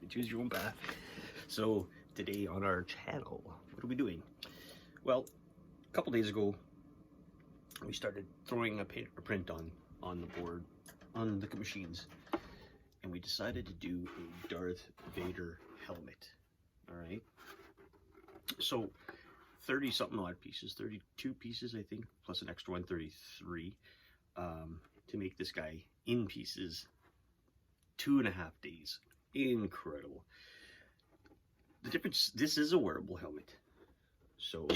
Choose your own path. So today on our channel, what are we doing? Well, a couple days ago, we started throwing a print on the board, on the machines, and we decided to do a Darth Vader helmet. All right. So 30 something odd pieces, 32 pieces, I think, plus an extra one, 33, to make this guy in pieces. 2.5 days. Incredible. The difference, this is a wearable helmet. So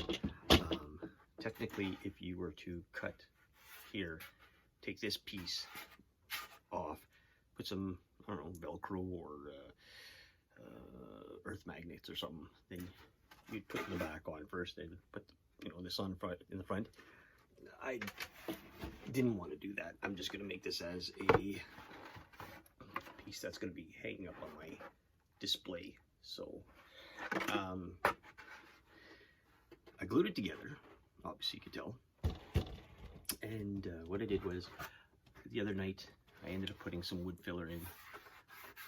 technically, if you were to cut here, take this piece off, put some, I don't know, Velcro or earth magnets or something, then you'd put the back on first, then put this on in the front. I didn't want to do that. I'm just going to make this as a piece that's going to be hanging up on my display. So I glued it together, obviously you could tell, and what I did was, the other night I ended up putting some wood filler in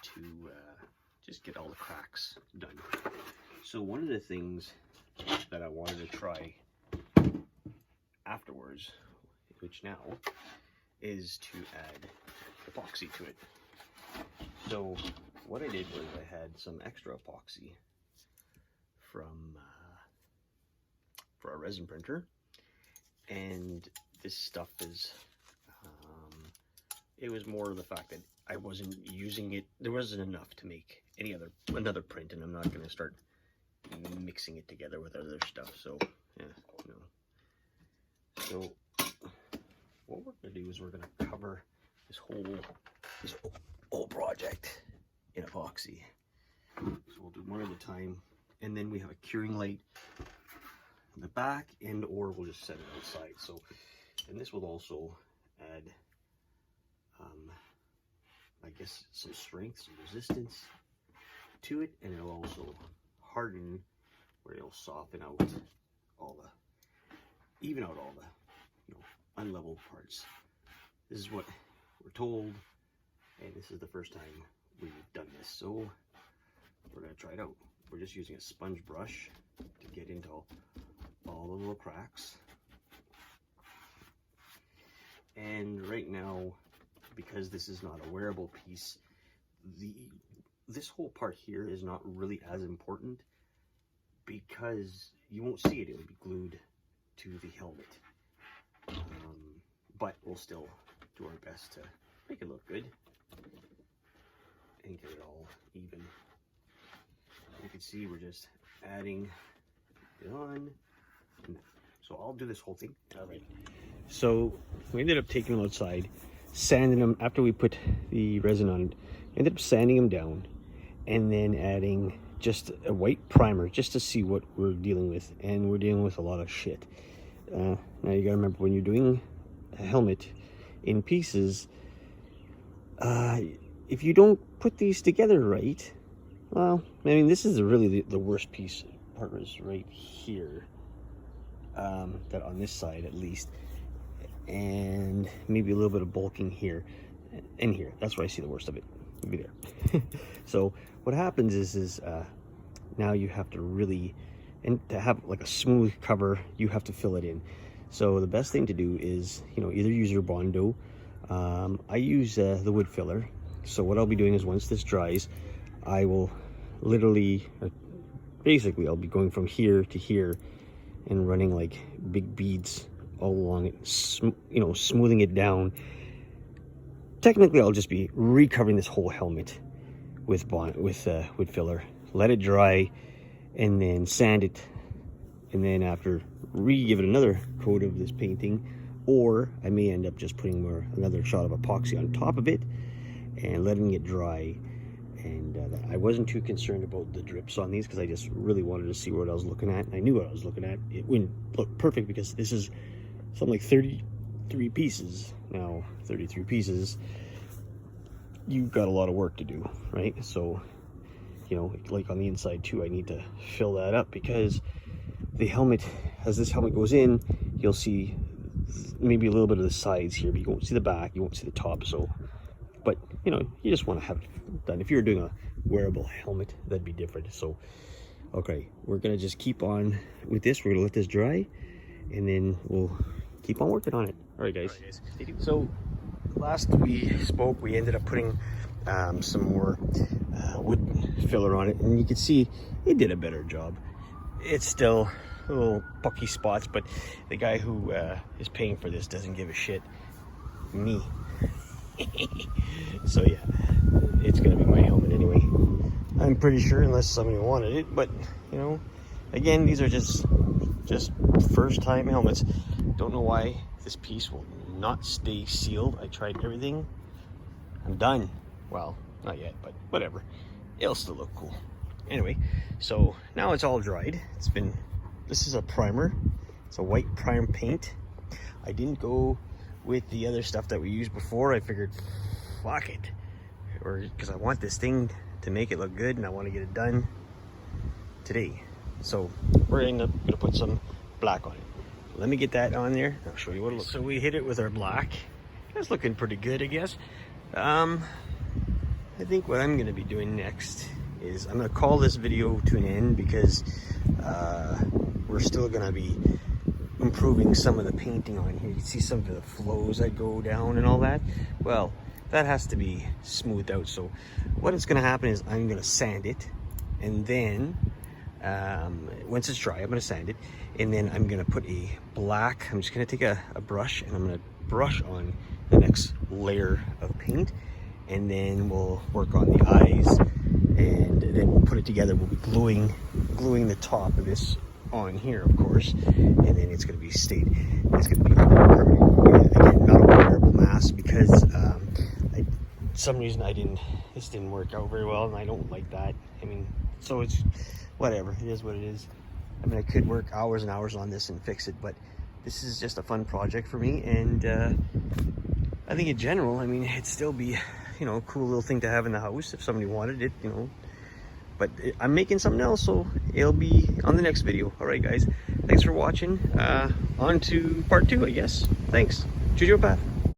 to just get all the cracks done. So one of the things that I wanted to try afterwards, which now, is to add epoxy to it. So what I did was I had some extra epoxy from for our resin printer, and this stuff is it was more of the fact that I wasn't using it. There wasn't enough to make another print, and I'm not going to start mixing it together with other stuff. So yeah, so what we're going to do is we're going to cover this whole project in epoxy. So we'll do one at a time, and then we have a curing light in the back, and or we'll just set it outside. So, and this will also add I guess some strength, some resistance to it, and it'll also harden, where it'll soften out even out all the unlevel parts. This is what we're told, and this is the first time we've done this, so we're going to try it out. We're just using a sponge brush to get into all the little cracks. And right now, because this is not a wearable piece, this whole part here is not really as important, because you won't see it. It'll be glued to the helmet. But we'll still do our best to make it look good and get it all even. You can see we're just adding it on. So I'll do this whole thing. All right. So we ended up taking them outside, sanding them after we put the resin on it. Ended up sanding them down, and then adding just a white primer just to see what we're dealing with. And we're dealing with a lot of shit. Now you gotta remember, when you're doing a helmet in pieces, if you don't put these together right, well, I mean, this is really the worst part is right here, that on this side at least, and maybe a little bit of bulking here and here. That's where I see the worst of it. It'll be there. So what happens is now you have to really, and to have like a smooth cover, you have to fill it in. So the best thing to do is, either use your Bondo. I use the wood filler. So what I'll be doing is, once this dries, I will literally, basically, I'll be going from here to here and running like big beads all along it, smoothing it down. Technically, I'll just be recovering this whole helmet with wood filler. Let it dry, and then sand it, and then after, give it another coat of this painting, or I may end up just putting another shot of epoxy on top of it and letting it dry. And I wasn't too concerned about the drips on these, because I just really wanted to see what I was looking at. And I knew what I was looking at. It wouldn't look perfect because this is something like 33 pieces. Now, 33 pieces, you've got a lot of work to do, right? So, like on the inside too, I need to fill that up, because the helmet, as this helmet goes in, you'll see maybe a little bit of the sides here, but you won't see the back, you won't see the top. So, but you just want to have it done. If you're doing a wearable helmet, that'd be different. So, okay, we're gonna just keep on with this. We're gonna let this dry, and then we'll keep on working on it. All right, guys. So, last we spoke, we ended up putting some more wood filler on it, and you can see it did a better job. It's still little pucky spots, but the guy who is paying for this doesn't give a shit. Me. So yeah, it's gonna be my helmet anyway, I'm pretty sure, unless somebody wanted it. But you know, again, these are just first time helmets. Don't know why this piece will not stay sealed. I tried everything. I'm done. Well, not yet, but whatever, it'll still look cool anyway. So now it's all dried. This is a primer. It's a white prime paint. I didn't go with the other stuff that we used before. I figured, fuck it, or because I want this thing to make it look good and I want to get it done today. So we're gonna put some black on it. Let me get that on there. I'll show you what it looks like. So we hit it with our black. That's looking pretty good, I guess. I think what I'm gonna be doing next is I'm gonna call this video to an end, because we're still gonna be improving some of the painting on here. You can see some of the flows that go down and all that. Well, that has to be smoothed out. So what is gonna happen is I'm gonna sand it, and then once it's dry, I'm gonna sand it, and then I'm gonna put a black, I'm just gonna take a brush, and I'm gonna brush on the next layer of paint, and then we'll work on the eyes, and then we'll put it together. We'll be gluing the top of this on here, of course, and then it's going to be it's going to be permanent. Again, not a wearable mask, because some reason this didn't work out very well, and I don't like that. I mean, so it's whatever, it is what it is. I mean, I could work hours and hours on this and fix it, but this is just a fun project for me, and I think in general, I mean, it'd still be, you know, a cool little thing to have in the house if somebody wanted it, you know. But I'm making something else, so it'll be on the next video. All right, guys, thanks for watching. On to part 2, I guess. Thanks. Juju Path.